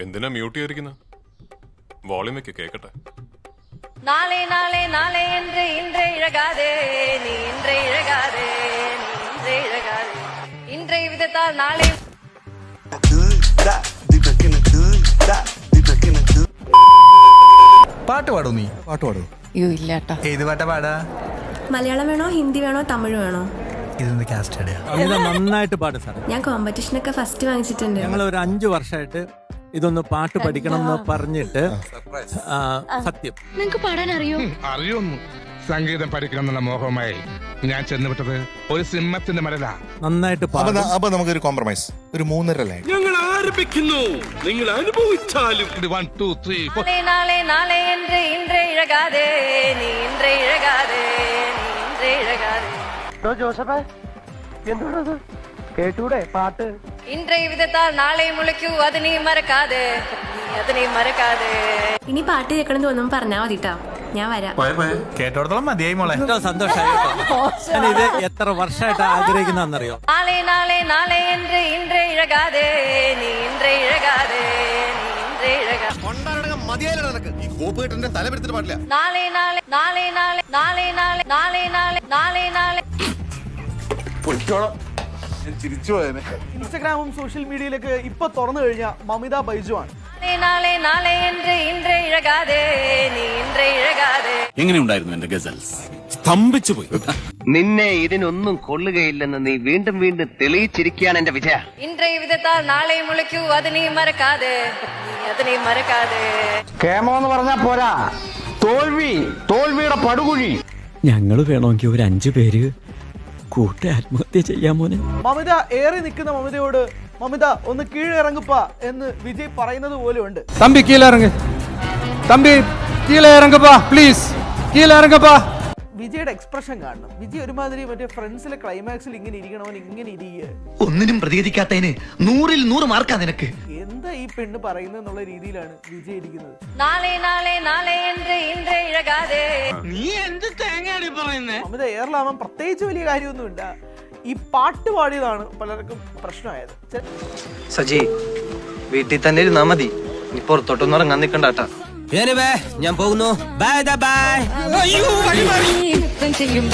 എന്തിനാ മ്യൂട്ട് ചെയ്തിരിക്കുന്നത്? വോളിയം വെക്ക് കേക്കട്ടെ. നാളെ നാളെ നാളെ என்று இன்றே இழகாதே நீ இன்றே இழகாதே நீ இன்றே இழகாதே இன்றை விதத்தால் நாளை പാട്ട് പാടൂ നീ? പാട്ട് പാടൂ. ഇല്ലാട്ടാ. ഏത് പാട്ടാ പാടാ? മലയാളം വേണോ ഹിന്ദി വേണോ തമിഴ് വേണോ? ഇതൊന്ന് കാസ്റ്റ് അടിയാ. നന്നായിട്ട് പാടും സാർ. ഞാൻ കോമ്പറ്റീഷനൊക്കെ ഫസ്റ്റ് വാങ്ങിച്ചിട്ടുണ്ട്. ഞങ്ങൾ ഒരു 5 വർഷമായിട്ട് ഇതൊന്ന് പാട്ട് പഠിക്കണം എന്ന് പറഞ്ഞിട്ട് സത്യം നിങ്ങക്ക് പാടാൻ അറിയോ? അറിയൊന്നു. സംഗീതം പഠിക്കണമെന്നുള്ള മോഹമായി ഞാൻ ചെന്നുവിട്ടത് ഒരു സിംഹത്തിന്റെ മരല. നന്നായിട്ട് പാടും. അപ്പൊ നമുക്കൊരു കോംപ്രമൈസ്, ഒരു 3.5 ലൈൻ. ഞങ്ങൾ ആരംഭിക്കുന്നു, നിങ്ങൾ അനുഭവിച്ചാലും. 1 2 3 4 நாளை நாளை நாளை என்று இன்றே இழகாதே நீ இன்றே இழகாதே நீ இன்றே இழகாதே இன்றை விதத்தால் நாளை முளைക്കൂ അത് നീ മറക്കാതെ അത് നീ മറക്കാതെ. ഇനി പാട്ട് കേൾക്കണം തോന്നുമ്പോൾ പറഞ്ഞാൽ മതിട്ടാ, ഞാൻ വരാം. കേട്ടോടത്തോളം മതിയായി മോളെ. ഏറ്റവും സന്തോഷമായി. ഞാൻ ഇത് എത്ര വർഷമായിട്ട് ആഗ്രഹിക്കുന്നറിയോ? നാളെ നാളെ നാളെ என்று இன்றே இழகாதே നീ இன்றே இழகாதே നീ இன்றே இழகாதே. നാളെ നാളെ നാളെ നാളെ നാളെ നാളെ നാളെ നാളെ നാളെ നാളെ. ഇൻസ്റ്റഗ്രാമും സോഷ്യൽ മീഡിയയിലേക്ക് ഇപ്പൊ തുറന്നു കഴിഞ്ഞ മമിത ബൈജു ആണ്. നാളെ നാളെ என்று இன்றே இழகாதே നീ ഇன்றേ ഇഴകാതെ. എങ്ങനെയുണ്ടായിരുന്നു എന്റെ ഗസൽസ്? സ്തംഭിച്ചു പോയി. നിന്നെ ഇതിനൊന്നും കൊള്ളുകയില്ലെന്ന് നീ വീണ്ടും വീണ്ടും തെളിയിച്ചിരിക്കുകയാണ് എന്റെ വിജയ. ഇன்றை വിധത്താൽ നാളെ മുளைക്കൂ അത് നീ മറക്കാതെ അത് നീ മറക്കാതെ. കേമോ എന്ന് പറഞ്ഞാ പോരാ, തോൽവിയുടെ പടുകുഴി. ഞങ്ങള് വേണമെങ്കിൽ ഒരു 5 പേര് കൂട്ടി ആത്മഹത്യ ചെയ്യാൻ മോനെ. മമിത ഏറി നിൽക്കുന്ന മമിതയോട് മമിത ഒന്ന് കീഴിറങ്ങുപ്പ എന്ന് വിജയ് പറയുന്നത് പോലെ ഉണ്ട്. തമ്പി കീഴിറങ്ങ്, തമ്പി കീഴിറങ്ങപ്പാ, പ്ലീസ് കീഴിറങ്ങപ്പാ. വിജയുടെ എക്സ്പ്രഷൻ കാണണം. വിജയ് ഒരുമാതിരി മറ്റേ ഫ്രണ്ട്സിലെ ക്ലൈമാക്സിൽ ഇങ്ങനെ ഇരിക്കണവൻ ഇങ്ങനെ ഇരിക്കുക. ഒന്നിനും പ്രതികരിക്കാത്തതിന് 100-ൽ 100 മാർക്കാ നിനക്ക്. എന്താ ഈ പെണ്ണ് പറയുന്നത് എന്നുള്ള രീതിയിലാണ് വിജയ് ഇരിക്കുന്നത്. നാളെ നാളെ നാളെ என்று இன்றே ഇഴകാതെ. നീ എന്ത് തേങ്ങയാണ് പറയുന്നേ? മമിത എയറിലാവാൻ പ്രത്യേകിച്ച് വലിയ കാര്യമൊന്നുമില്ല. ഈ പാട്ട് പാടിയതാണ് പലർക്കും പ്രശ്നമായത്. സജി, വീട്ടിൽ തന്നെ ഇരുന്നാ മതി, നീ പുറത്തോട്ടൊന്നും ഇറങ്ങാൻ നിക്കണ്ടാട്ടാ. ഞാൻ പോകുന്നു. Bye bye. ചെയ്യും